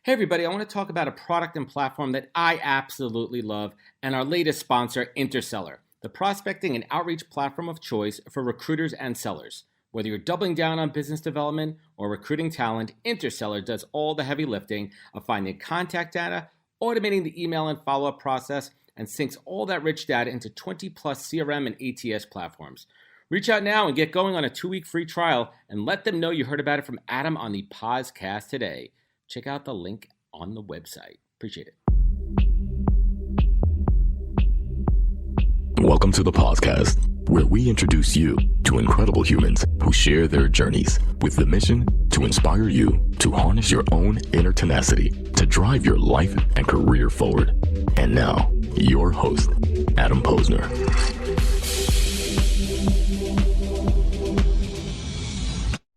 Hey everybody, I want to talk about a product and platform that I absolutely love and our latest sponsor, Interseller, the prospecting and outreach platform of choice for recruiters and sellers. Whether you're doubling down on business development or recruiting talent, Interseller does all the heavy lifting of finding contact data, automating the email and follow-up process, and syncs all that rich data into 20 plus CRM and ATS platforms. Reach out now and get going on a 2-week free trial and let them know you heard about it from Adam on the podcast today. Check out the link on the website. Appreciate it. Welcome to the podcast, where we introduce you to incredible humans who share their journeys with the mission to inspire you to harness your own inner tenacity to drive your life and career forward. And now, your host, Adam Posner.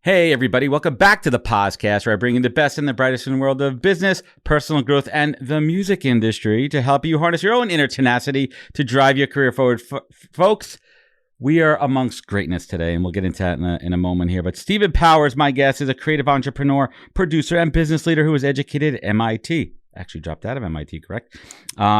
Hey everybody, welcome back to the podcast, where I bring you the best and the brightest in the world of business, personal growth, and the music industry to help you harness your own inner tenacity to drive your career forward. Folks, we are amongst greatness today, and we'll get into that in a moment here. But Stephen Powers, my guest, is a creative entrepreneur, producer, and business leader who was educated at MIT. Actually dropped out of MIT, correct?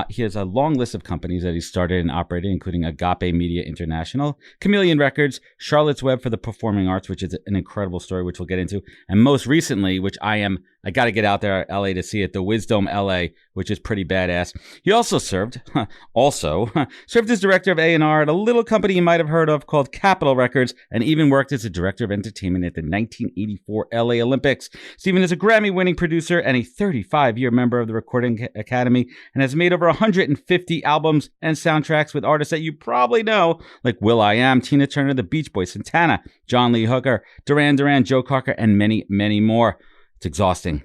He has a long list of companies that he started and operated, including Agape Media International, Chameleon Records, Charlotte's Web for the Performing Arts, which is an incredible story, which we'll get into. And most recently, which I got to get out there at LA to see it, the Wisdome.LA, which is pretty badass. He also served as director of A&R at a little company you might have heard of called Capitol Records, and even worked as a director of entertainment at the 1984 LA Olympics. Stephen is a Grammy-winning producer and a 35-year member of the Recording Academy, and has made over 150 albums and soundtracks with artists that you probably know, like will.i.am, Tina Turner, the Beach Boys, Santana, John Lee Hooker, Duran Duran, Joe Cocker, and many, many more. It's exhausting.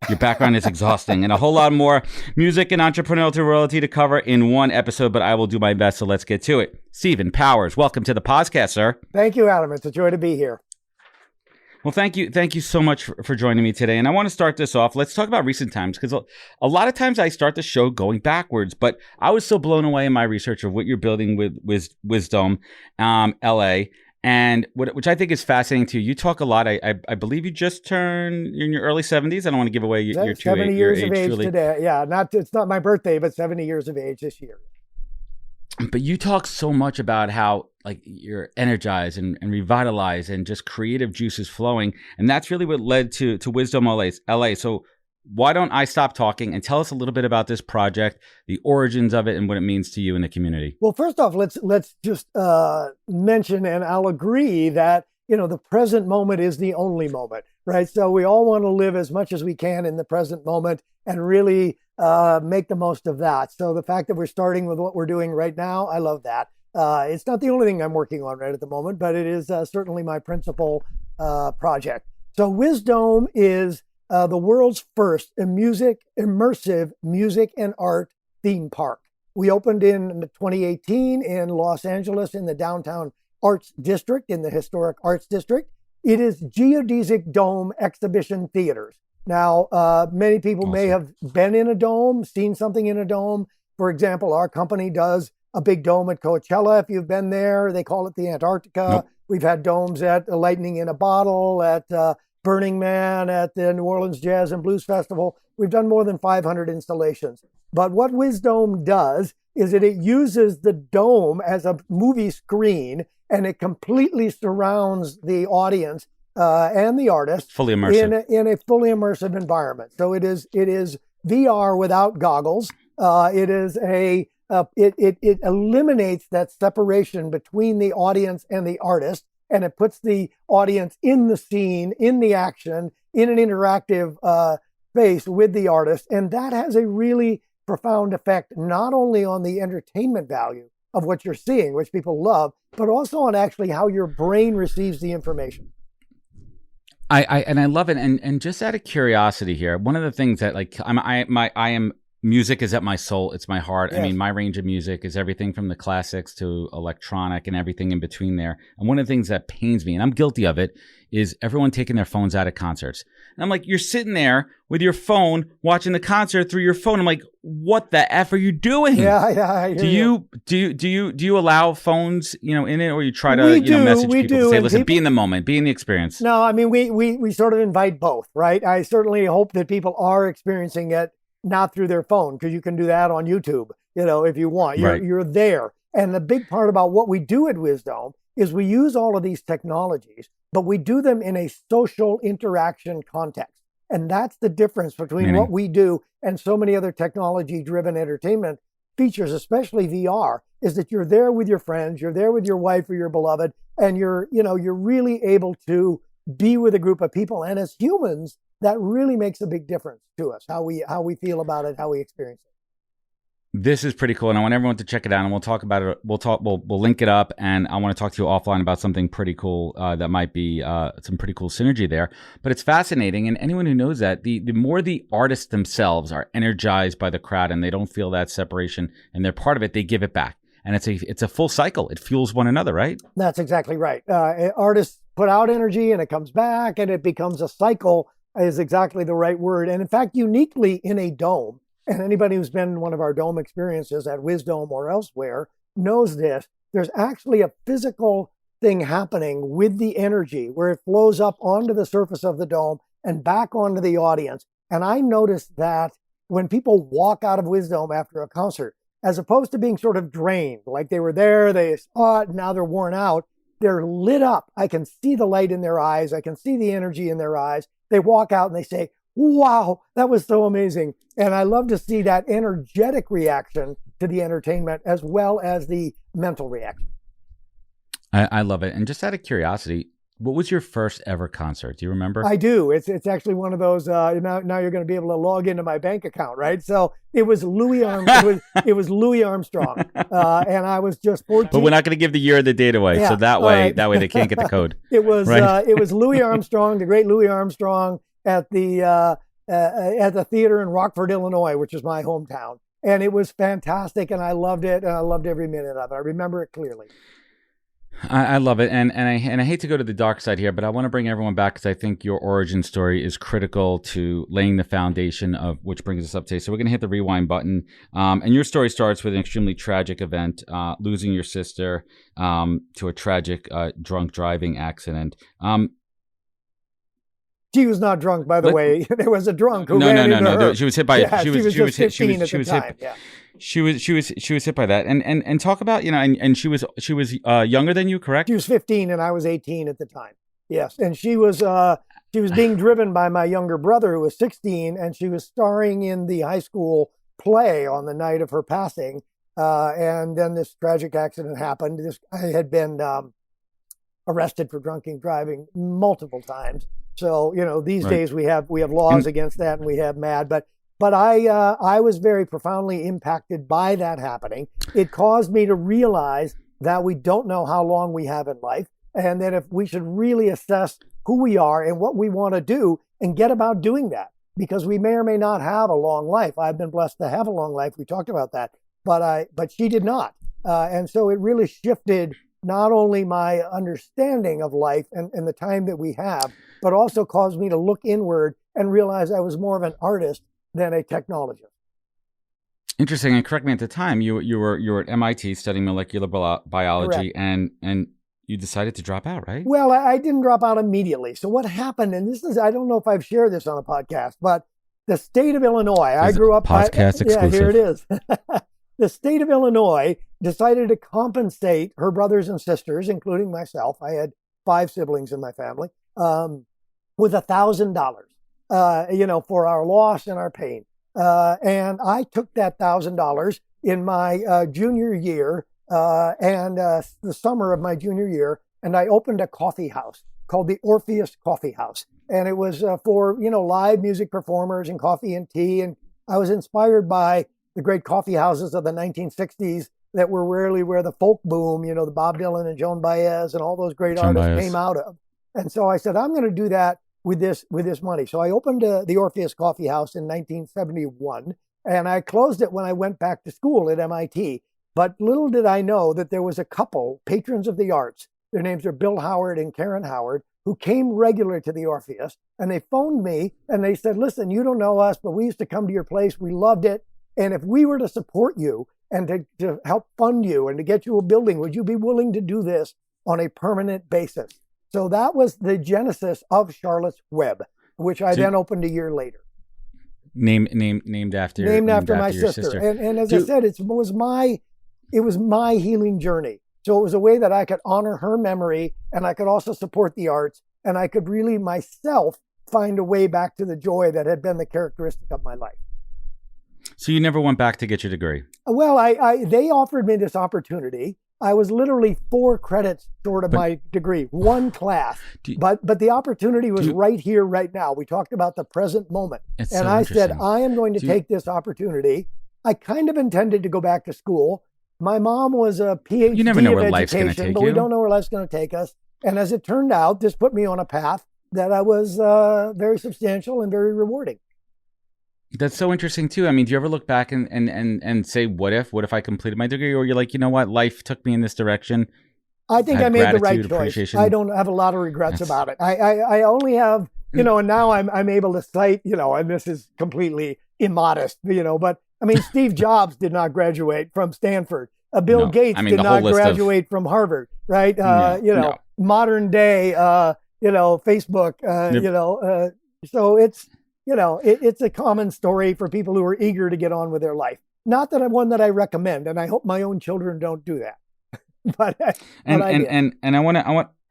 Your background is exhausting, and a whole lot more music and entrepreneurial royalty to cover in one episode, but I will do my best, so let's get to it. Stephen Powers, welcome to the podcast, sir. Thank you, Adam. It's a joy to be here. Well, thank you so much for joining me today. And I want to start this off. Let's talk about recent times, because a lot of times I start the show going backwards, but I was so blown away in my research of what you're building with Wisdome.LA, and which I think is fascinating too. You talk a lot. I believe you just turned in your early 70s. I don't want to give away your 70 years of age truly. Today. Yeah, it's not my birthday, but 70 years of age this year. But you talk so much about how like you're energized and revitalized and just creative juices flowing. And that's really what led to Wisdome.LA. So why don't I stop talking and tell us a little bit about this project, the origins of it, and what it means to you in the community? Well, first off, let's just mention, and I'll agree that, the present moment is the only moment, right? So we all want to live as much as we can in the present moment and really make the most of that. So the fact that we're starting with what we're doing right now, I love that. It's not the only thing I'm working on right at the moment, but it is certainly my principal project. So Wisdome is the world's first immersive music and art theme park. We opened in 2018 in Los Angeles in the downtown Arts District, in the historic Arts District. It is geodesic dome exhibition theaters. Now, many people may have been in a dome, seen something in a dome. For example, our company does a big dome at Coachella. If you've been there, they call it the Antarctica. Nope. We've had domes at Lightning in a Bottle, at Burning Man, at the New Orleans Jazz and Blues Festival. We've done more than 500 installations. But what Wisdome does is that it uses the dome as a movie screen, and it completely surrounds the audience and the artist fully immersive in a fully immersive environment. So it is VR without goggles. It eliminates that separation between the audience and the artist, and it puts the audience in the scene, in the action, in an interactive space with the artist. And that has a really profound effect, not only on the entertainment value of what you're seeing, which people love, but also on actually how your brain receives the information. I love it. And just out of curiosity here, one of the things that I am music is at my soul. It's my heart. Yes. I mean, my range of music is everything from the classics to electronic and everything in between there. And one of the things that pains me, and I'm guilty of it, is everyone taking their phones out at concerts. And I'm like, you're sitting there with your phone watching the concert through your phone. I'm like, what the F are you doing? Yeah. I hear Do you allow phones, in it, or you try to message we people do, to say, and listen, be in the moment, be in the experience? No, I mean, we sort of invite both, right? I certainly hope that people are experiencing it not through their phone, because you can do that on YouTube, if you want. You're there. And the big part about what we do at Wisdome is we use all of these technologies, but we do them in a social interaction context. And that's the difference between what we do and so many other technology-driven entertainment features, especially VR, is that you're there with your friends, you're there with your wife or your beloved, and you're really able to be with a group of people. And as humans, that really makes a big difference to us, how we feel about it, how we experience it. This is pretty cool, and I want everyone to check it out, and we'll talk about it. We'll link it up, and I want to talk to you offline about something pretty cool that might be some pretty cool synergy there. But it's fascinating, and anyone who knows that, the more the artists themselves are energized by the crowd and they don't feel that separation and they're part of it, they give it back. And it's a full cycle. It fuels one another, right? That's exactly right. Artists put out energy and it comes back, and it becomes a cycle, is exactly the right word. And in fact, uniquely in a dome, and anybody who's been in one of our dome experiences at Wisdome or elsewhere knows this, there's actually a physical thing happening with the energy where it flows up onto the surface of the dome and back onto the audience. And I noticed that when people walk out of Wisdome after a concert, as opposed to being sort of drained, like they were there, they saw it, and now they're worn out, they're lit up. I can see the light in their eyes. I can see the energy in their eyes. They walk out and they say, wow, that was so amazing. And I love to see that energetic reaction to the entertainment as well as the mental reaction. I love it. And just out of curiosity, what was your first ever concert? Do you remember? I do. It's actually one of those, now you're going to be able to log into my bank account, right? So it was Louis Armstrong. it was Louis Armstrong. And I was just 14. But we're not going to give the year or the date away. Yeah, so that way they can't get the code. It was, right? It was Louis Armstrong, the great Louis Armstrong, at the theater in Rockford, Illinois, which is my hometown. And it was fantastic, and I loved it, and I loved every minute of it. I remember it clearly. I love it, and I hate to go to the dark side here, but I want to bring everyone back because I think your origin story is critical to laying the foundation of which brings us up today. So we're going to hit the rewind button, and your story starts with an extremely tragic event, losing your sister to a tragic drunk driving accident. She was not drunk, by the way. There was a drunk who ran into her. No. She was hit by. Yeah, she was just hit. 15 She was at the hit. time. Yeah. She was hit by that. And talk about and she was younger than you, correct? She was 15 and I was 18 at the time. Yes, and she was being driven by my younger brother who was 16, and she was starring in the high school play on the night of her passing. And then this tragic accident happened. I had been arrested for drunken driving multiple times. So, these days we have laws against that, and we have MAD, but I was very profoundly impacted by that happening. It caused me to realize that we don't know how long we have in life, and that if we should really assess who we are and what we want to do and get about doing that, because we may or may not have a long life. I've been blessed to have a long life. We talked about that, but she did not. And so it really shifted not only my understanding of life and the time that we have, but also caused me to look inward and realize I was more of an artist than a technologist. Interesting. And correct me, at the time you were at MIT studying molecular biology. Correct. and you decided to drop out, right? Well, I didn't drop out immediately. So what happened, and I don't know if I've shared this on a podcast, but the state of Illinois, I grew up. Podcast exclusive. Yeah, here it is. The state of Illinois decided to compensate her brothers and sisters, including myself. I had 5 siblings in my family, with $1,000, for our loss and our pain. And I took that $1,000 in my junior year and the summer of my junior year, and I opened a coffee house called the Orpheus Coffee House. And it was for, live music performers and coffee and tea. And I was inspired by the great coffee houses of the 1960s that were really where the folk boom, the Bob Dylan and Joan Baez and all those great artists came out of. And so I said, I'm going to do that with this money. So I opened the Orpheus Coffee House in 1971. And I closed it when I went back to school at MIT. But little did I know that there was a couple, patrons of the arts, their names are Bill Howard and Karen Howard, who came regular to the Orpheus. And they phoned me and they said, listen, you don't know us, but we used to come to your place. We loved it. And if we were to support you and to help fund you and to get you a building, would you be willing to do this on a permanent basis? So that was the genesis of Charlotte's Web, which I then opened a year later. Named after my sister. And as I said, it was my healing journey. So it was a way that I could honor her memory, and I could also support the arts, and I could really myself find a way back to the joy that had been the characteristic of my life. So you never went back to get your degree? Well, they offered me this opportunity. I was literally 4 credits short of my degree, 1 class. But the opportunity was right here, right now. We talked about the present moment. And I said, I am going to take this opportunity. I kind of intended to go back to school. My mom was a PhD you never know where of life's going to education, take but you. we don't know where life's going to take us. And as it turned out, this put me on a path that I was very substantial and very rewarding. That's so interesting too. I mean, do you ever look back and say, what if I completed my degree? Or you're like, you know what, life took me in this direction. I think I made the right choice. I don't have a lot of regrets about it. I only have, and now I'm able to cite, and this is completely immodest, but I mean, Steve Jobs did not graduate from Stanford. Bill Gates did not graduate from Harvard, right? Modern day, Facebook, so it's a common story for people who are eager to get on with their life. Not that I'm one that I recommend, and I hope my own children don't do that.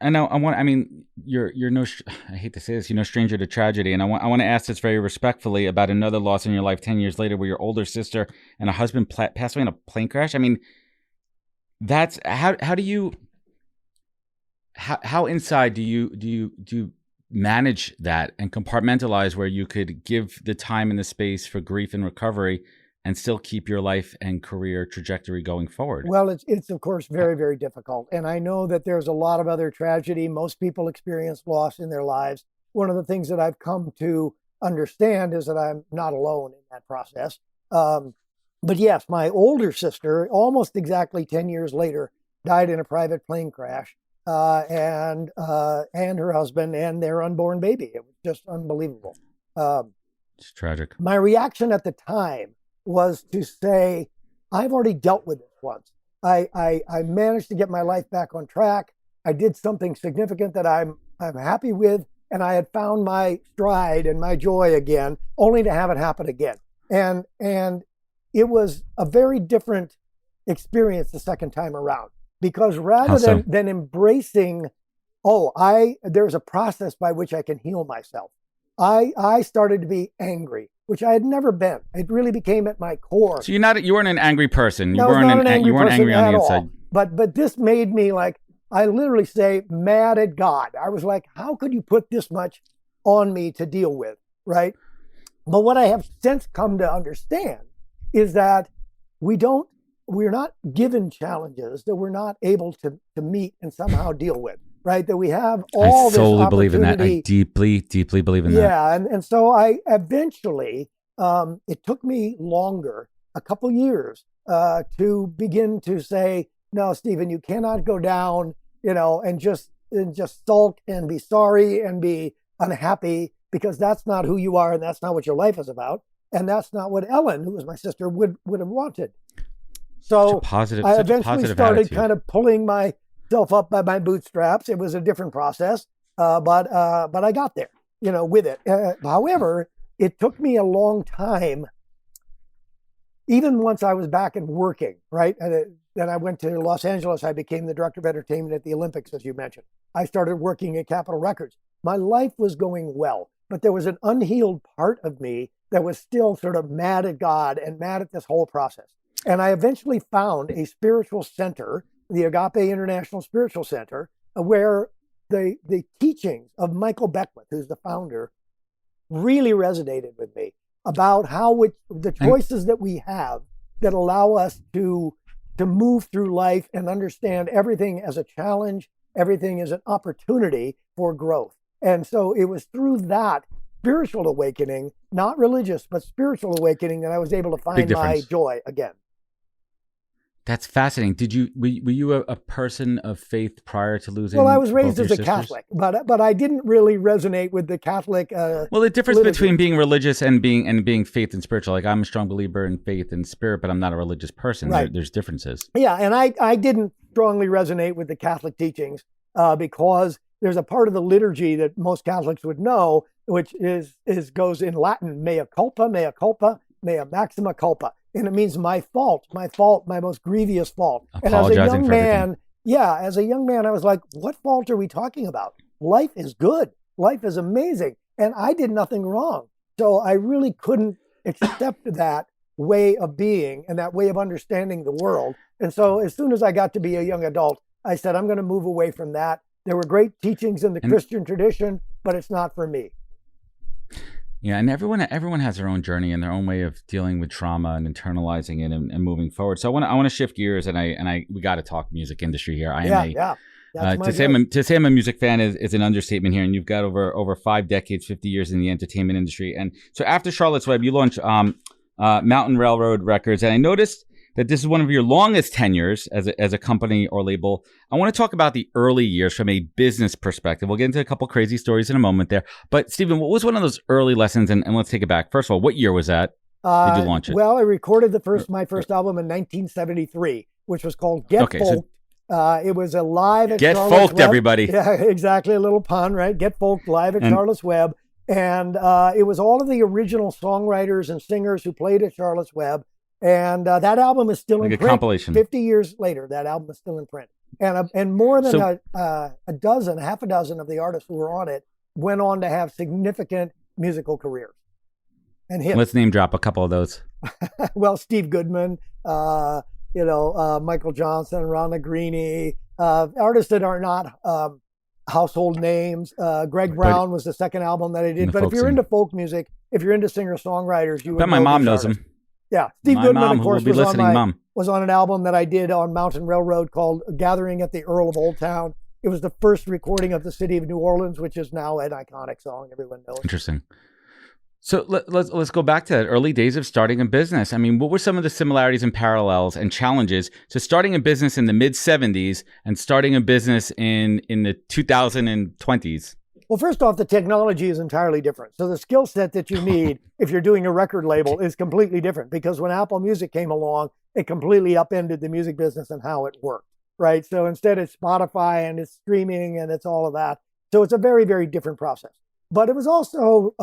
I mean, you're no, I hate to say this, you're no stranger to tragedy. And I want to ask this very respectfully about another loss in your life 10 years later, where your older sister and a husband passed away in a plane crash. I mean, that's how inside do you manage that and compartmentalize where you could give the time and the space for grief and recovery and still keep your life and career trajectory going forward? Well, it's of course very, very difficult. And I know that there's a lot of other tragedy. Most people experience loss in their lives. One of the things that I've come to understand is that I'm not alone in that process. But yes, my older sister, almost exactly 10 years later, died in a private plane crash, and her husband and their unborn baby. It was just unbelievable. It's tragic. My reaction at the time was to say, I've already dealt with this once. I managed to get my life back on track. I did something significant that I'm happy with, and I had found my stride and my joy again, only to have it happen again. And it was a very different experience the second time around, because rather than embracing, there's a process by which I can heal myself, I started to be angry, which I had never been. It really became at my core. So you weren't an angry person. You No, weren't not an angry you weren't person angry on at the all. inside. But this made me, like, I literally say, mad at God. I was like, how could you put this much on me to deal with, right? But what I have since come to understand is that we're not given challenges that we're not able to meet and somehow deal with, right? That we have all this opportunity. I solely believe in that. I deeply, deeply believe in that. Yeah, and so I eventually, it took me longer, a couple years, to begin to say, no, Stephen, you cannot go down, and just sulk and be sorry and be unhappy, because that's not who you are and that's not what your life is about. And that's not what Ellen, who was my sister, would have wanted. So I eventually started kind of pulling myself up by my bootstraps. It was a different process, but I got there, with it. However, it took me a long time, even once I was back and working, right? Then I went to Los Angeles. I became the director of entertainment at the Olympics, as you mentioned. I started working at Capitol Records. My life was going well, but there was an unhealed part of me that was still sort of mad at God and mad at this whole process. And I eventually found a spiritual center, the Agape International Spiritual Center, where the teachings of Michael Beckwith, who's the founder, really resonated with me about how the choices that we have that allow us to move through life and understand everything as a challenge, everything as an opportunity for growth. And so it was through that spiritual awakening, not religious, but spiritual awakening, that I was able to find my joy again. That's fascinating. Were you a person of faith prior to losing? Well, I was raised both as your a sisters? Catholic, but I didn't really resonate with the Catholic. Well, the difference liturgy. between being religious and being faith and spiritual, like I'm a strong believer in faith and spirit, but I'm not a religious person. Right. There's differences. Yeah, and I didn't strongly resonate with the Catholic teachings because there's a part of the liturgy that most Catholics would know, which goes in Latin, mea culpa, mea maxima culpa. And it means my fault, my most grievous fault. Apologizing for everything. As a young man, I was like, what fault are we talking about? Life is good. Life is amazing. And I did nothing wrong. So I really couldn't accept that way of being and that way of understanding the world. And so as soon as I got to be a young adult, I said, I'm going to move away from that. There were great teachings in the Christian tradition, but it's not for me. Yeah, and everyone has their own journey and their own way of dealing with trauma and internalizing it and moving forward. So I want to shift gears, and we got to talk music industry here. To say I'm a music fan is an understatement here, and you've got over 5 decades, 50 years in the entertainment industry. And so after Charlotte's Web, you launched Mountain Railroad Records, and I noticed that this is one of your longest tenures as a company or label. I want to talk about the early years from a business perspective. We'll get into a couple crazy stories in a moment there. But Stephen, what was one of those early lessons? And let's take it back. First of all, what year was that? Did you launch it? Well, I recorded my first album in 1973, which was called Get Folked. It was a live at Get Charlotte's Folked, Web. everybody. Yeah, exactly. A little pun, right? Get Folked live at Charlotte's Web. And it was all of the original songwriters and singers who played at Charlotte's Web. And that album is still in print. Compilation. 50 years later, that album is still in print. And more than half a dozen of the artists who were on it went on to have significant musical careers and hits. Let's name drop a couple of those. Well, Steve Goodman, Michael Johnson, Ron Negrini, artists that are not household names. Greg Brown was the second album that I did. But if you're into folk music, if you're into singer-songwriters, you would know my mom knows artists. him. Yeah, Steve Goodman, of course, was on an album that I did on Mountain Railroad called Gathering at the Earl of Old Town. It was the first recording of the city of New Orleans, which is now an iconic song. Everyone knows. Interesting. So let's go back to that early days of starting a business. I mean, what were some of the similarities and parallels and challenges to starting a business in the mid-'70s and starting a business in the 2020s? Well, first off, the technology is entirely different. So the skill set that you need if you're doing a record label is completely different, because when Apple Music came along, it completely upended the music business and how it worked, right? So instead it's Spotify and it's streaming and it's all of that. So it's a very, very different process. But it was also,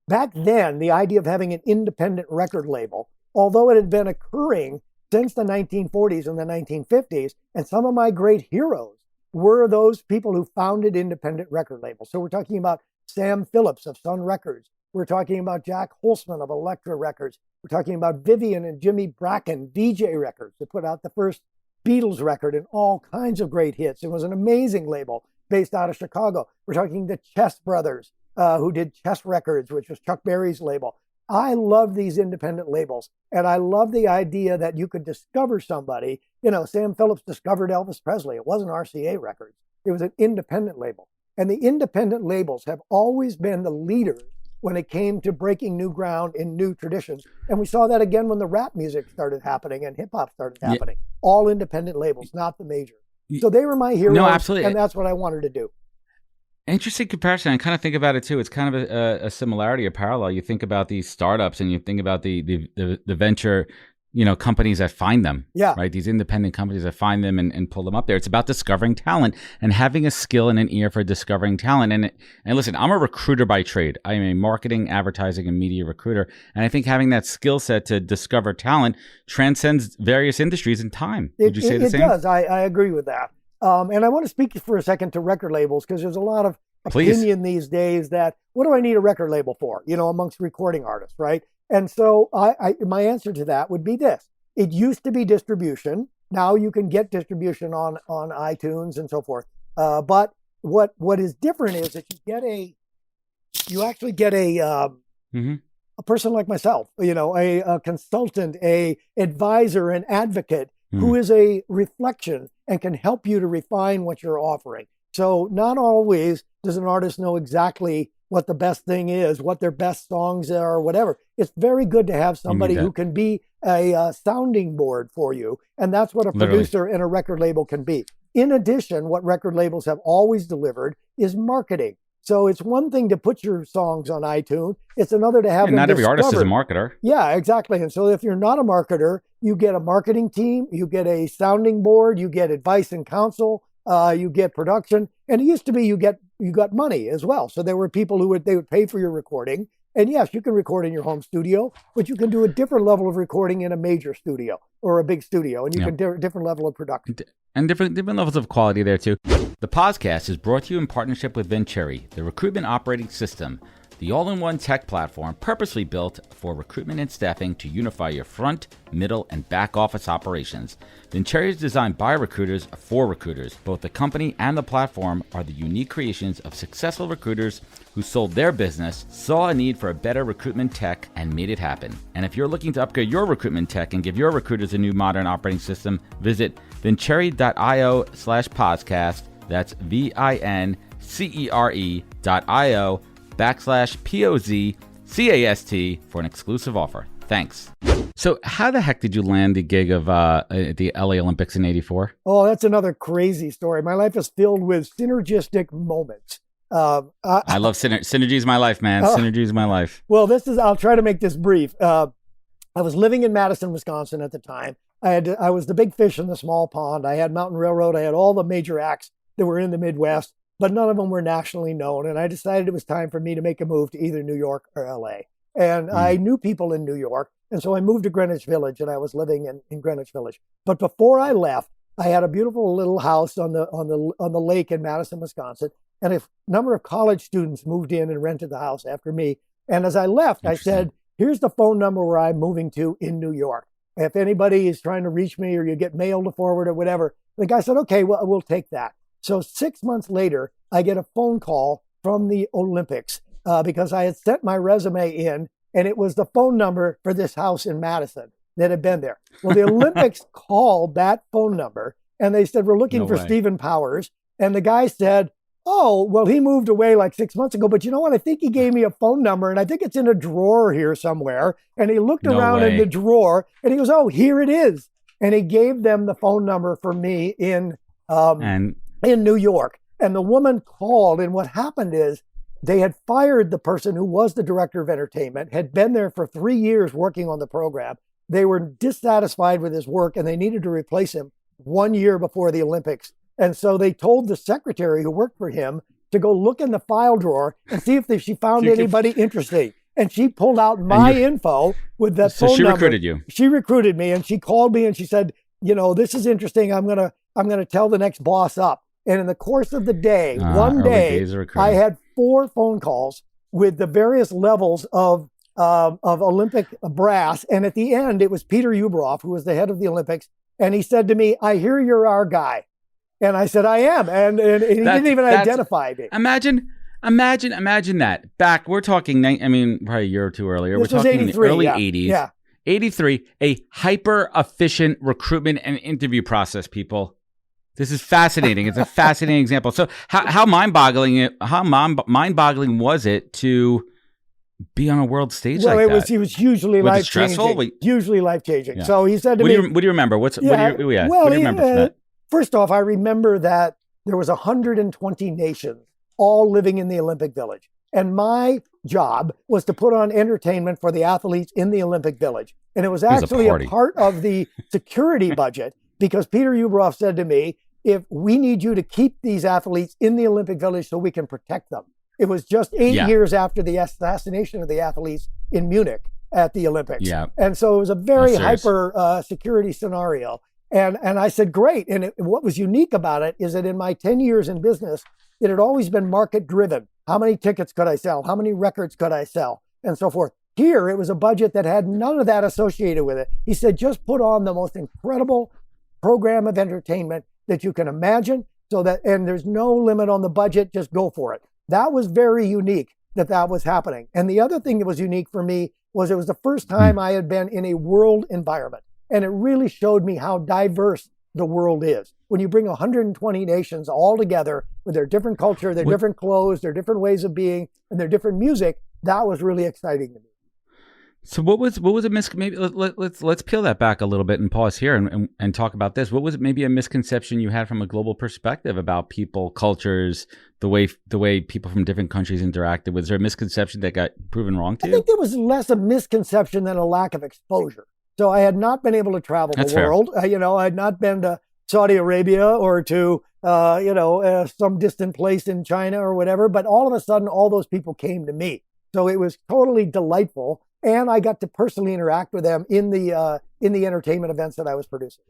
back then, the idea of having an independent record label, although it had been occurring since the 1940s and the 1950s, and some of my great heroes were those people who founded independent record labels. So we're talking about Sam Phillips of Sun Records. We're talking about Jack Holzman of Elektra Records. We're talking about Vivian and Jimmy Bracken, VJ Records, that put out the first Beatles record and all kinds of great hits. It was an amazing label based out of Chicago. We're talking the Chess Brothers, who did Chess Records, which was Chuck Berry's label. I love these independent labels, and I love the idea that you could discover somebody. Sam Phillips discovered Elvis Presley. It wasn't RCA Records. It was an independent label. And the independent labels have always been the leaders when it came to breaking new ground in new traditions. And we saw that again when the rap music started happening and hip hop started happening. All independent labels, not the major. So they were my heroes, no, absolutely. And that's what I wanted to do. Interesting comparison. I kind of think about it too. It's kind of a similarity, a parallel. You think about these startups, and you think about the venture, companies that find them. Yeah. Right. These independent companies that find them and pull them up there. It's about discovering talent and having a skill and an ear for discovering talent. And listen, I'm a recruiter by trade. I am a marketing, advertising, and media recruiter. And I think having that skill set to discover talent transcends various industries in time. Would you say the same? It does. I agree with that. And I want to speak for a second to record labels, because there's a lot of opinion these days that, what do I need a record label for, amongst recording artists, right? And so my answer to that would be this. It used to be distribution. Now you can get distribution on iTunes and so forth. But what is different is that you actually get a person like myself, a consultant, a advisor, an advocate, who is a reflection and can help you to refine what you're offering. So not always does an artist know exactly what the best thing is, what their best songs are, or whatever. It's very good to have somebody who can be a sounding board for you. And that's what a producer and a record label can be. In addition, what record labels have always delivered is marketing. So it's one thing to put your songs on iTunes. It's another to have them not every artist is a discovered. marketer. Yeah, exactly. And so if you're not a marketer, you get a marketing team, you get a sounding board, you get advice and counsel, you get production. And it used to be you got money as well. So there were people who would pay for your recording. And yes, you can record in your home studio, but you can do a different level of recording in a major studio or a big studio, and you can do a different level of production. And different levels of quality there too. The podcast is brought to you in partnership with Vincere, the recruitment operating system, the all-in-one tech platform purposely built for recruitment and staffing to unify your front, middle, and back office operations. Vincere is designed by recruiters for recruiters. Both the company and the platform are the unique creations of successful recruiters who sold their business, saw a need for a better recruitment tech, and made it happen. And if you're looking to upgrade your recruitment tech and give your recruiters a new modern operating system, visit vincere.io/podcast. That's vincere.io/POZCAST for an exclusive offer. Thanks. So how the heck did you land the gig of the LA Olympics in '84? Oh, that's another crazy story. My life is filled with synergistic moments. I love synergy is my life, man. Synergy is my life. Well, I'll try to make this brief. I was living in Madison, Wisconsin at the time. I was the big fish in the small pond. I had Mountain Railroad. I had all the major acts that were in the Midwest, but none of them were nationally known. And I decided it was time for me to make a move to either New York or LA. And I knew people in New York. And so I moved to Greenwich Village, and I was living in Greenwich Village. But before I left, I had a beautiful little house on the lake in Madison, Wisconsin. And a number of college students moved in and rented the house after me. And as I left, I said, here's the phone number where I'm moving to in New York. If anybody is trying to reach me or you get mail to forward or whatever, the guy said, okay, well, we'll take that. So 6 months later, I get a phone call from the Olympics because I had sent my resume in, and it was the phone number for this house in Madison that had been there. Well, the Olympics called that phone number, and they said, we're looking for Stephen Powers. And the guy said, oh, well, he moved away like 6 months ago, but you know what? I think he gave me a phone number, and I think it's in a drawer here somewhere. And he looked around in the drawer, and he goes, oh, here it is. And he gave them the phone number for me in New York. And the woman called, and what happened is they had fired the person who was the director of entertainment, had been there for 3 years working on the program. They were dissatisfied with his work, and they needed to replace him 1 year before the Olympics. And so they told the secretary who worked for him to go look in the file drawer and see if she found anybody interesting. And she pulled out my info with that phone number. So she recruited you. She recruited me, and she called me and she said, you know, this is interesting. I'm gonna tell the next boss up. And in the course of the day, one day, I had 4 phone calls with the various levels of Olympic brass. And at the end, it was Peter Ueberroth, who was the head of the Olympics. And he said to me, I hear you're our guy. And I said, I am. And he didn't even identify me. Imagine that. Back, we're talking, probably a year or two earlier. This we're talking was 83, in the early yeah. 80s. Yeah. 83, a hyper-efficient recruitment and interview process, people. This is fascinating. It's a fascinating example. So how mind-boggling was it to be on a world stage like that? It was hugely life-changing. Hugely life-changing. Yeah. So he said to me... What do you remember? What do you remember from that? First off, I remember that there was 120 nations all living in the Olympic Village. And my job was to put on entertainment for the athletes in the Olympic Village. And it was actually a part of the security budget because Peter Ueberroth said to me, if we need you to keep these athletes in the Olympic Village so we can protect them. It was just 8 years after the assassination of the athletes in Munich at the Olympics. Yeah. And so it was a very hyper security scenario. And I said, great. And what was unique about it is that in my 10 years in business, it had always been market driven. How many tickets could I sell? How many records could I sell? And so forth. Here, it was a budget that had none of that associated with it. He said, just put on the most incredible program of entertainment that you can imagine and there's no limit on the budget, just go for it. That was very unique that was happening. And the other thing that was unique for me was it was the first time I had been in a world environment. And it really showed me how diverse the world is. when you bring 120 nations all together with their different culture, their different clothes, their different ways of being, and their different music, that was really exciting to me. So what was a maybe let's peel that back a little bit and pause here and talk about this. What was maybe a misconception you had from a global perspective about people, cultures, the way people from different countries interacted? Was there a misconception that got proven wrong to you? I think there was less a misconception than a lack of exposure. So I had not been able to travel the world. I had not been to Saudi Arabia or to some distant place in China or whatever. But all of a sudden, all those people came to me. So it was totally delightful. And I got to personally interact with them in the entertainment events that I was producing.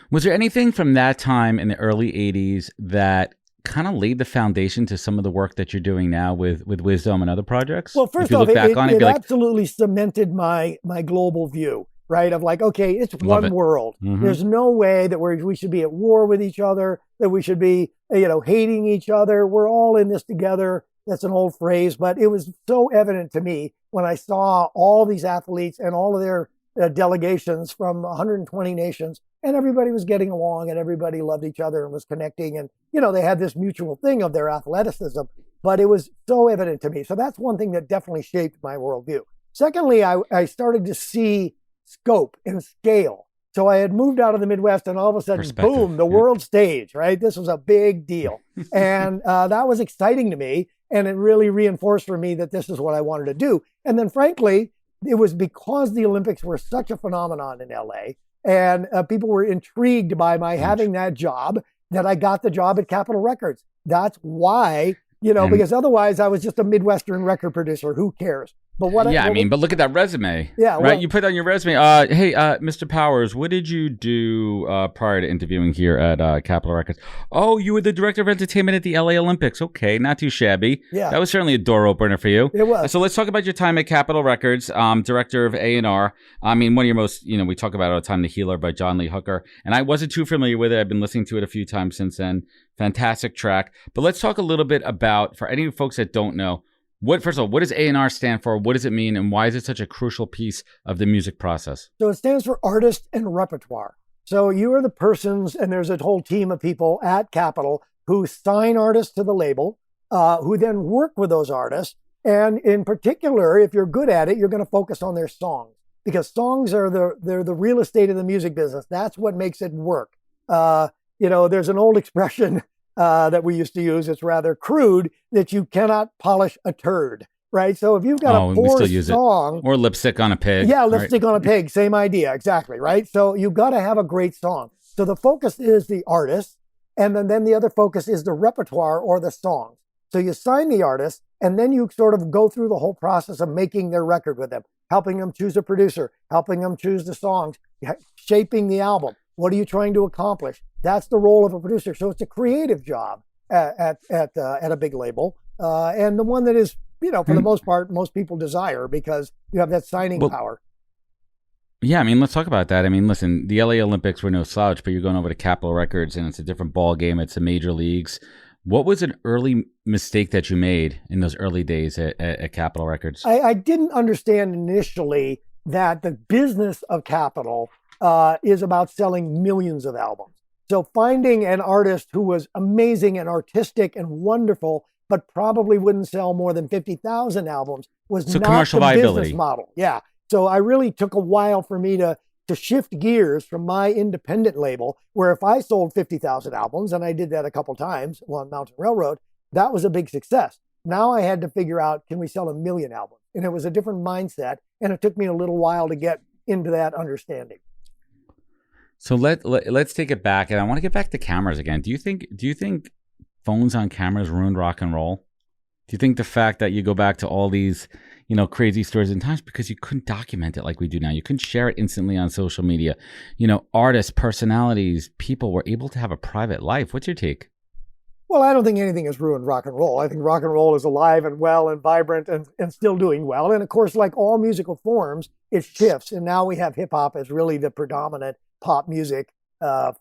Was there anything from that time in the early 80s that kind of laid the foundation to some of the work that you're doing now with Wisdome and other projects? Well, first off, it absolutely cemented my global view, right? Of like, okay, it's one world. Mm-hmm. There's no way that we should be at war with each other, that we should be, hating each other. We're all in this together. That's an old phrase, but it was so evident to me when I saw all these athletes and all of their delegations from 120 nations, and everybody was getting along and everybody loved each other and was connecting. And, they had this mutual thing of their athleticism, but it was so evident to me. So that's one thing that definitely shaped my worldview. Secondly, I started to see scope and scale. So I had moved out of the Midwest and all of a sudden, boom, the world stage, right? This was a big deal. And that was exciting to me. And it really reinforced for me that this is what I wanted to do. And then frankly, it was because the Olympics were such a phenomenon in LA and people were intrigued by my having that job that I got the job at Capitol Records. That's why, because otherwise I was just a Midwestern record producer. Who cares? But but look at that resume. Yeah, right. Well, you put on your resume. Hey, Mr. Powers, what did you do prior to interviewing here at Capitol Records? Oh, you were the director of entertainment at the LA Olympics. Okay, not too shabby. Yeah, that was certainly a door opener for you. It was. So let's talk about your time at Capitol Records, director of A&R. I mean, one of your most, we talk about all the time, The Healer by John Lee Hooker, and I wasn't too familiar with it. I've been listening to it a few times since then. Fantastic track. But let's talk a little bit about, for any folks that don't know, first of all, what does A&R stand for? What does it mean? And why is it such a crucial piece of the music process? So it stands for artist and repertoire. So you are the persons, and there's a whole team of people at Capitol who sign artists to the label, who then work with those artists. And in particular, if you're good at it, you're going to focus on their songs, because songs are they're the real estate of the music business. That's what makes it work. There's an old expression that we used to use. It's rather crude, that you cannot polish a turd, right? So if you've got a poor song, or lipstick on a pig. Yeah, lipstick on a pig, same idea, exactly, right? So you've got to have a great song. So the focus is the artist, and then the other focus is the repertoire or the songs. So you sign the artist, and then you sort of go through the whole process of making their record with them, helping them choose a producer, helping them choose the songs, shaping the album. What are you trying to accomplish? That's the role of a producer. So it's a creative job at a big label, and the one that is, for the most part, most people desire, because you have that signing power. Yeah, let's talk about that. Listen, the LA Olympics were no slouch, but you're going over to Capitol Records, and it's a different ball game. It's the major leagues. What was an early mistake that you made in those early days at Capitol Records? I didn't understand initially that the business of Capitol is about selling millions of albums. So finding an artist who was amazing and artistic and wonderful, but probably wouldn't sell more than 50,000 albums was not commercial the viability business model. Yeah. So I really took a while for me to shift gears from my independent label, where if I sold 50,000 albums, and I did that a couple times on Mountain Railroad, that was a big success. Now I had to figure out, can we sell 1 million albums? And it was a different mindset, and it took me a little while to get into that understanding. So let's take it back, and I want to get back to cameras again. Do you think phones on cameras ruined rock and roll? Do you think the fact that you go back to all these, crazy stories and times because you couldn't document it like we do now? You couldn't share it instantly on social media. Artists, personalities, people were able to have a private life. What's your take? Well, I don't think anything has ruined rock and roll. I think rock and roll is alive and well and vibrant and still doing well. And of course, like all musical forms, it shifts. And now we have hip hop as really the predominant pop music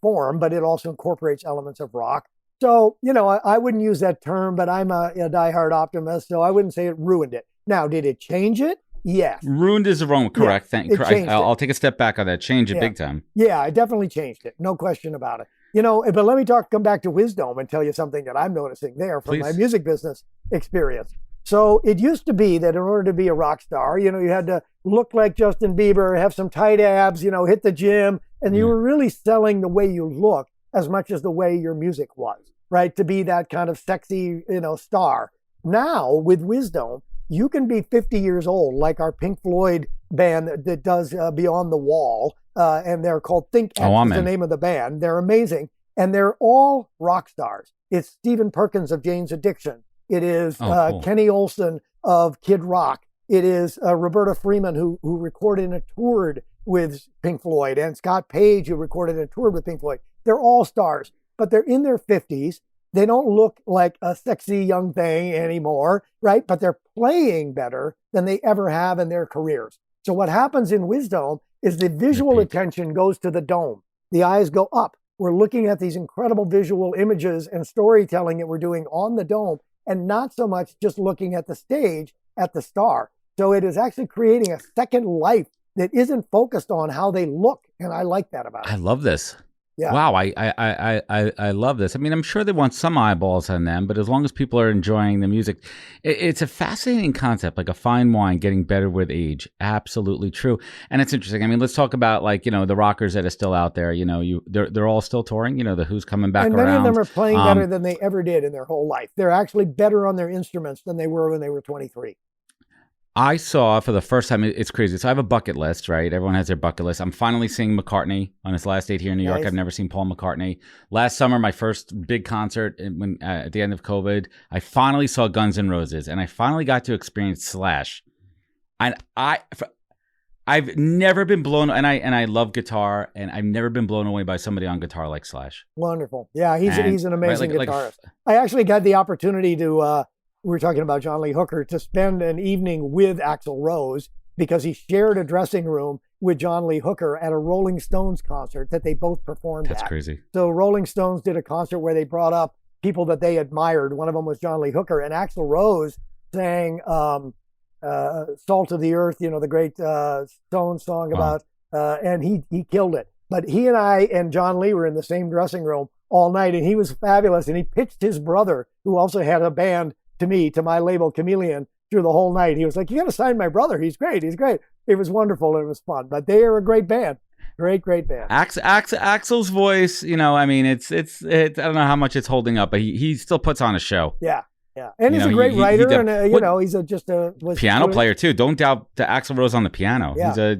form, but it also incorporates elements of rock. So, I wouldn't use that term, but I'm a diehard optimist, so I wouldn't say it ruined it. Now, did it change it? Yes. Ruined is the wrong, correct. Yeah, I'll take a step back on that. Change it big time. Yeah, it definitely changed it. No question about it. But let me come back to Wisdome and tell you something that I'm noticing there from my music business experience. So it used to be that in order to be a rock star, you had to look like Justin Bieber, have some tight abs, hit the gym, and you were really selling the way you look as much as the way your music was, right? To be that kind of sexy, star. Now with Wisdome, you can be 50 years old, like our Pink Floyd band that does Beyond the Wall, and they're called Think X is the name of the band. They're amazing, and they're all rock stars. It's Stephen Perkins of Jane's Addiction. It is cool. Kenny Olson of Kid Rock. It is Roberta Freeman, who recorded and toured with Pink Floyd, and Scott Page, who recorded and toured with Pink Floyd. They're all stars, but they're in their 50s. They don't look like a sexy young thing anymore, right? But they're playing better than they ever have in their careers. So what happens in Wisdome is the visual attention goes to the dome. The eyes go up. We're looking at these incredible visual images and storytelling that we're doing on the dome, and not so much just looking at the stage, at the star. So it is actually creating a second life that isn't focused on how they look. And I like that about it. I love this. Yeah. Wow. I love this. I mean, I'm sure they want some eyeballs on them, but as long as people are enjoying the music, it's a fascinating concept, like a fine wine getting better with age. Absolutely true. And it's interesting. I mean, let's talk about the rockers that are still out there. They're all still touring, the Who's coming back around. And many of them are playing better than they ever did in their whole life. They're actually better on their instruments than they were when they were 23. I saw for the first time, it's crazy. So I have a bucket list, right? Everyone has their bucket list. I'm finally seeing McCartney on his last date here in New York. I've never seen Paul McCartney. Last summer, my first big concert at the end of COVID, I finally saw Guns N' Roses, and I finally got to experience Slash. And I've never been blown, and I love guitar, and I've never been blown away by somebody on guitar like Slash. Wonderful. Yeah, he's an amazing guitarist. I actually got the opportunity to... we were talking about John Lee Hooker, to spend an evening with Axl Rose because he shared a dressing room with John Lee Hooker at a Rolling Stones concert that they both performed at. That's crazy. So Rolling Stones did a concert where they brought up people that they admired. One of them was John Lee Hooker, and Axl Rose sang Salt of the Earth, the great Stones song about, and he killed it. But he and I and John Lee were in the same dressing room all night, and he was fabulous. And he pitched his brother, who also had a band, to my label Chameleon through the whole night. He was like, "You got to sign my brother. He's great. He's great." It was wonderful and it was fun. But they are a great band. Great band. Axl's voice, I mean, it's I don't know how much it's holding up, but he still puts on a show. Yeah. And he's a great writer, and he's just a piano player too. Don't doubt the Axl Rose on the piano. Yeah.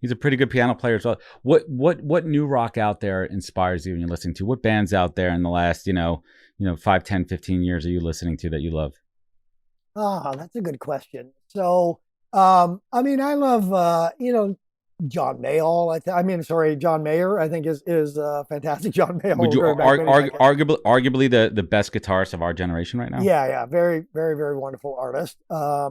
He's a pretty good piano player as well. What new rock out there inspires you when you're listening to? What bands out there in the last 5, 10, 15 years are you listening to that you love? That's a good question. So, I love, John Mayall. John Mayer, I think is fantastic. John Mayall. Would you arguably the best guitarist of our generation right now? Yeah. Very, very, very wonderful artist. I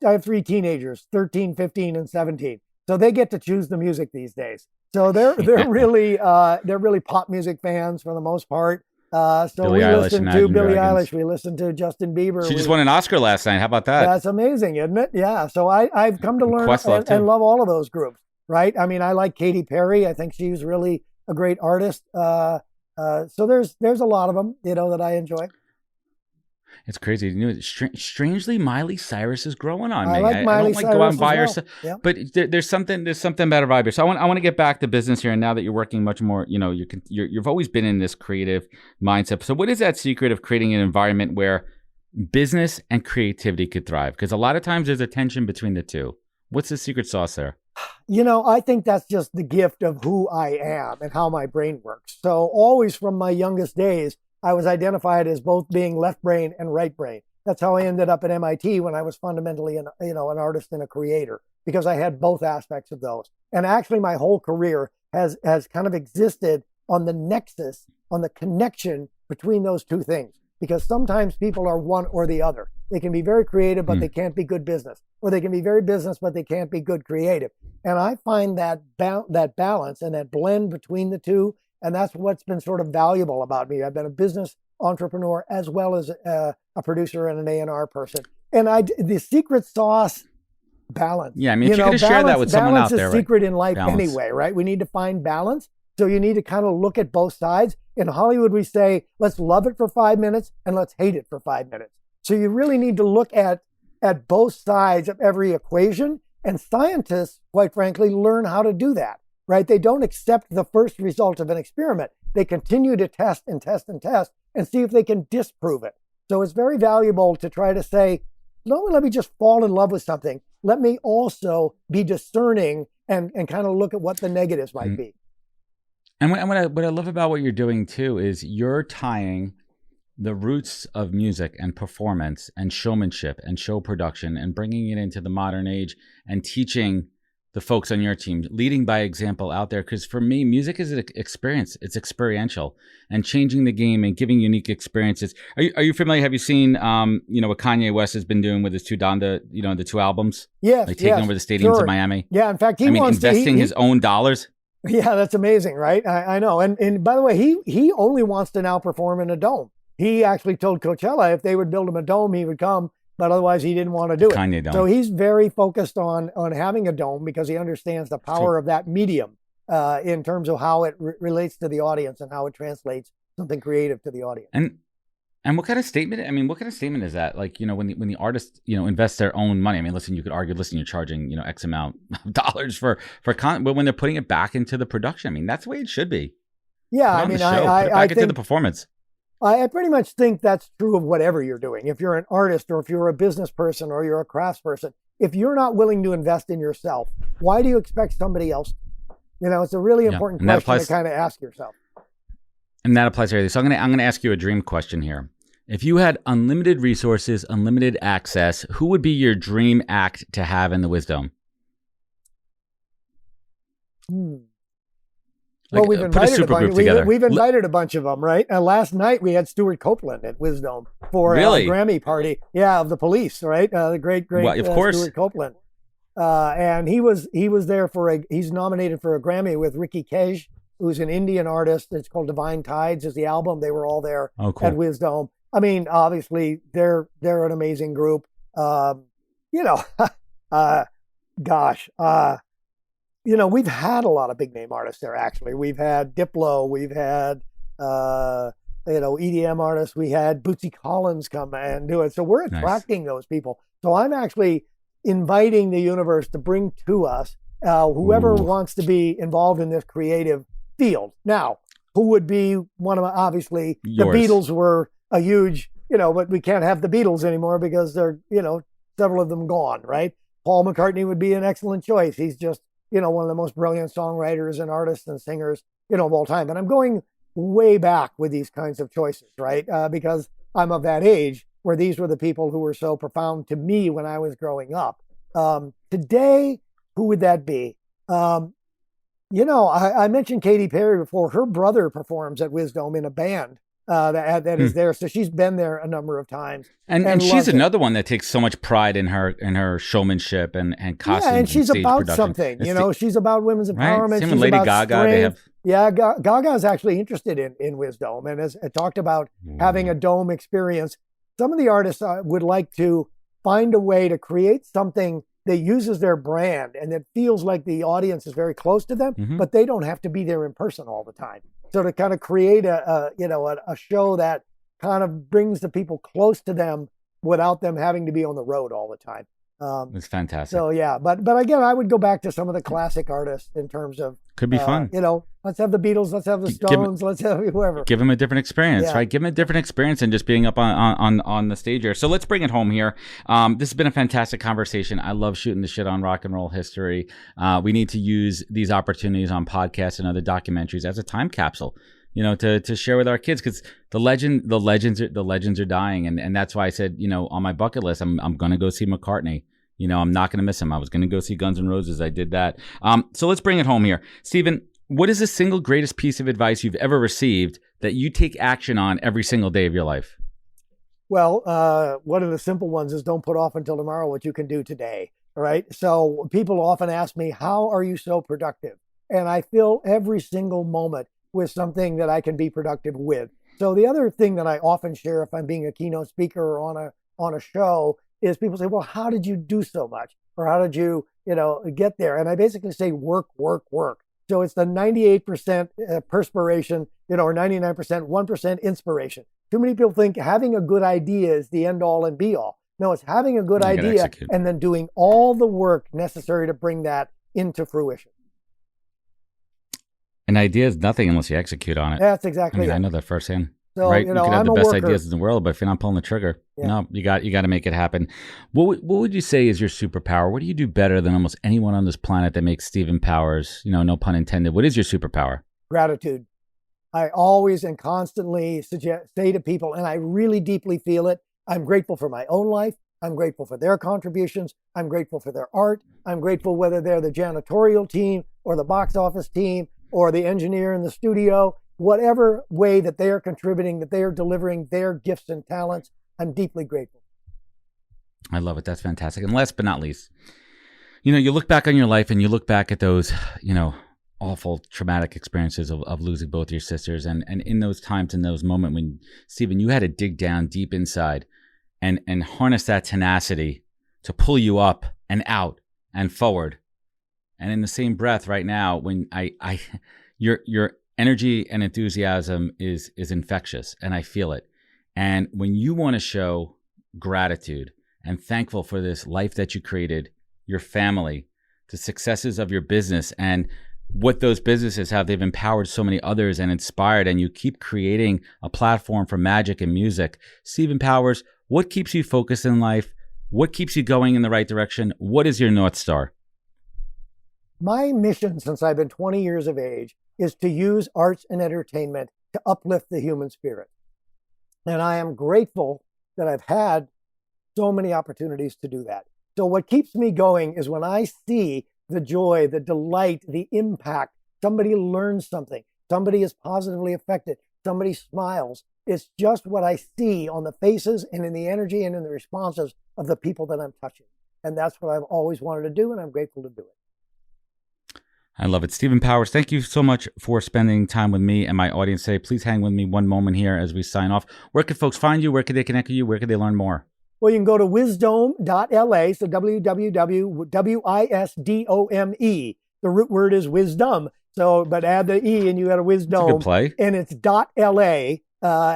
have 3 teenagers, 13, 15, and 17. So they get to choose the music these days. So they're really pop music fans for the most part. So Billie we Eilish listen and to Imagine Billie Dragons. Eilish. We listen to Justin Bieber. She just won an Oscar last night. How about that? That's amazing, isn't it? Yeah. So I've come to learn and love all of those groups, right? I mean, I like Katy Perry. I think she's really a great artist. So there's a lot of them, that I enjoy. It's crazy. Strangely, Miley Cyrus is growing on me. I like Miley don't Cyrus go out and buy her well. stuff, Yeah. but there's something about a vibe here. So I want to get back to business here, and now that you're working much more, you've always been in this creative mindset. So what is that secret of creating an environment where business and creativity could thrive? Because a lot of times there's a tension between the two. What's the secret sauce there? I think that's just the gift of who I am and how my brain works. So always from my youngest days, I was identified as both being left brain and right brain. That's how I ended up at MIT when I was fundamentally an artist and a creator, because I had both aspects of those. And actually my whole career has kind of existed on the nexus, on the connection between those two things, because sometimes people are one or the other. They can be very creative, but they can't be good business, or they can be very business, but they can't be good creative. And I find that balance and that blend between the two. And that's what's been sort of valuable about me. I've been a business entrepreneur as well as a producer and an A&R person. And the secret sauce, balance. Yeah, I mean, if you're going to share that with someone out there, balance is secret in life balance. anyway, right? We need to find balance. So you need to kind of look at both sides. In Hollywood, we say, let's love it for 5 minutes and let's hate it for 5 minutes. So you really need to look at both sides of every equation. And scientists, quite frankly, learn how to do that, right? They don't accept the first result of an experiment. They continue to test and test and test and see if they can disprove it. So it's very valuable to try to say, not only let me just fall in love with something, let me also be discerning and kind of look at what the negatives might be. And what I love about what you're doing too is you're tying the roots of music and performance and showmanship and show production and bringing it into the modern age and teaching the folks on your team, leading by example out there. Because for me, music is an experience. It's experiential and changing the game and giving unique experiences. Are you familiar? Have you seen, what Kanye West has been doing with his two Donda, the two albums? Yes. Like taking over the stadiums in Miami. Yeah. In fact, investing his own dollars. Yeah, that's amazing, right? I know. And by the way, he only wants to now perform in a dome. He actually told Coachella if they would build him a dome, he would come, but otherwise he didn't want to do it. Kanye dome. So he's very focused on having a dome because he understands the power of that medium in terms of how it relates to the audience and how it translates something creative to the audience. And what kind of statement? I mean, what kind of statement is that? Like, when the artist, invests their own money. I mean, listen, you could argue, you're charging, X amount of dollars for content, but when they're putting it back into the production, I mean, that's the way it should be. Yeah, I mean, I think into the performance. I pretty much think that's true of whatever you're doing. If you're an artist or if you're a business person or you're a craftsperson, if you're not willing to invest in yourself, why do you expect somebody else to? It's a really important question to kind of ask yourself. And that applies to everything. So I'm gonna ask you a dream question here. If you had unlimited resources, unlimited access, who would be your dream act to have in the Wisdome? Well, we've invited a bunch of them, right? Last night we had Stuart Copeland at Wisdome for a Grammy party. Yeah, of the Police, right? The great of course. Stuart Copeland. And he was there he's nominated for a Grammy with Ricky Cage, who's an Indian artist. It's called Divine Tides is the album. They were all there at Wisdome. I mean, obviously they're an amazing group. We've had a lot of big name artists there, actually. We've had Diplo, we've had, EDM artists, we had Bootsy Collins come and do it. So we're attracting those people. So I'm actually inviting the universe to bring to us whoever wants to be involved in this creative field. Now, who would be one of them? Obviously, yours. The Beatles were a huge, but we can't have the Beatles anymore because they're, several of them gone, right? Paul McCartney would be an excellent choice. He's just, one of the most brilliant songwriters and artists and singers, of all time. And I'm going way back with these kinds of choices, right? Because I'm of that age where these were the people who were so profound to me when I was growing up. Today, who would that be? I mentioned Katy Perry before. Her brother performs at Wisdome in a band that is there. So she's been there a number of times. And she's another one that takes so much pride in her showmanship and costumes. Yeah, and she's about production. Something. She's about women's empowerment. Right? Same she's with Lady about Gaga. They have... Yeah, Gaga is actually interested in Wisdome and has talked about having a dome experience. Some of the artists would like to find a way to create something that uses their brand and that feels like the audience is very close to them, but they don't have to be there in person all the time. So to kind of create a show that kind of brings the people close to them without them having to be on the road all the time. It's fantastic. So yeah, but again, I would go back to some of the classic artists in terms of could be fun. Let's have the Beatles, let's have the Stones, let's have whoever. Give them a different experience, right? Give them a different experience than just being up on the stage here. So let's bring it home here. This has been a fantastic conversation. I love shooting the shit on rock and roll history. We need to use these opportunities on podcasts and other documentaries as a time capsule. To share with our kids, because the legends are dying, and that's why I said, on my bucket list, I'm gonna go see McCartney. I'm not gonna miss him. I was gonna go see Guns N' Roses. I did that. So let's bring it home here, Stephen. What is the single greatest piece of advice you've ever received that you take action on every single day of your life? Well, one of the simple ones is don't put off until tomorrow what you can do today. All right. So people often ask me, "How are you so productive?" And I fill every single moment with something that I can be productive with. So the other thing that I often share if I'm being a keynote speaker or on a show is people say, well, how did you do so much? Or how did you, get there? And I basically say, work, work, work. So it's the 98% perspiration, or 99%, 1% inspiration. Too many people think having a good idea is the end all and be all. No, it's having a good idea and then doing all the work necessary to bring that into fruition. An idea is nothing unless you execute on it. That's exactly it. I know that firsthand. So, right? You can have the best ideas in the world, but if you're not pulling the trigger, no, you got to make it happen. What would you say is your superpower? What do you do better than almost anyone on this planet that makes Stephen Powers, no pun intended? What is your superpower? Gratitude. I always and constantly say to people, and I really deeply feel it, I'm grateful for my own life. I'm grateful for their contributions. I'm grateful for their art. I'm grateful whether they're the janitorial team or the box office team or the engineer in the studio. Whatever way that they are contributing, that they are delivering their gifts and talents, I'm deeply grateful. I love it. That's fantastic. And last but not least, you look back on your life and you look back at those, awful traumatic experiences of losing both your sisters. And in those times, in those moments when, Stephen, you had to dig down deep inside and harness that tenacity to pull you up and out and forward. And in the same breath right now, when your energy and enthusiasm is infectious, and I feel it. And when you want to show gratitude and thankful for this life that you created, your family, the successes of your business, and what those businesses have, they've empowered so many others and inspired, and you keep creating a platform for magic and music. Stephen Powers, what keeps you focused in life? What keeps you going in the right direction? What is your North Star? My mission since I've been 20 years of age is to use arts and entertainment to uplift the human spirit. And I am grateful that I've had so many opportunities to do that. So what keeps me going is when I see the joy, the delight, the impact, somebody learns something, somebody is positively affected, somebody smiles. It's just what I see on the faces and in the energy and in the responses of the people that I'm touching. And that's what I've always wanted to do, and I'm grateful to do it. I love it. Stephen Powers, thank you so much for spending time with me and my audience today. Please hang with me one moment here as we sign off. Where can folks find you? Where can they connect with you? Where can they learn more? Well, you can go to Wisdome.LA, so www.wisdome. The root word is wisdom. So, but add the E and you got a Wisdome. That's a good play. And it's .LA.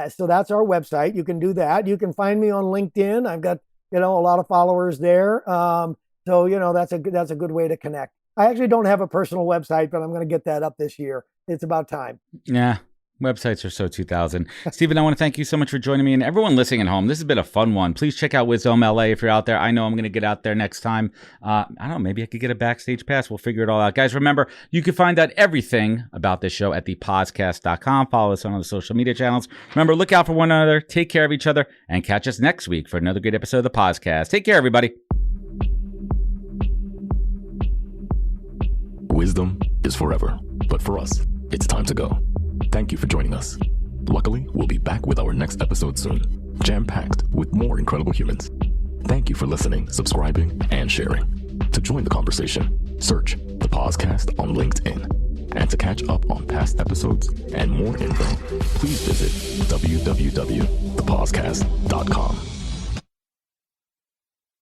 So that's our website. You can do that. You can find me on LinkedIn. I've got, a lot of followers there. So, that's a good way to connect. I actually don't have a personal website, but I'm going to get that up this year. It's about time. Yeah. Websites are so 2000. Stephen, I want to thank you so much for joining me, and everyone listening at home. This has been a fun one. Please check out Wisdome.LA if you're out there. I know I'm going to get out there next time. I don't know, maybe I could get a backstage pass. We'll figure it all out. Guys, remember, you can find out everything about this show at thepodcast.com. Follow us on all the social media channels. Remember, look out for one another, take care of each other, and catch us next week for another great episode of the podcast. Take care, everybody. Wisdom is forever, but for us, it's time to go. Thank you for joining us. Luckily, we'll be back with our next episode soon, jam-packed with more incredible humans. Thank you for listening, subscribing, and sharing. To join the conversation, search The Podcast on LinkedIn. And to catch up on past episodes and more info, please visit www.thepodcast.com.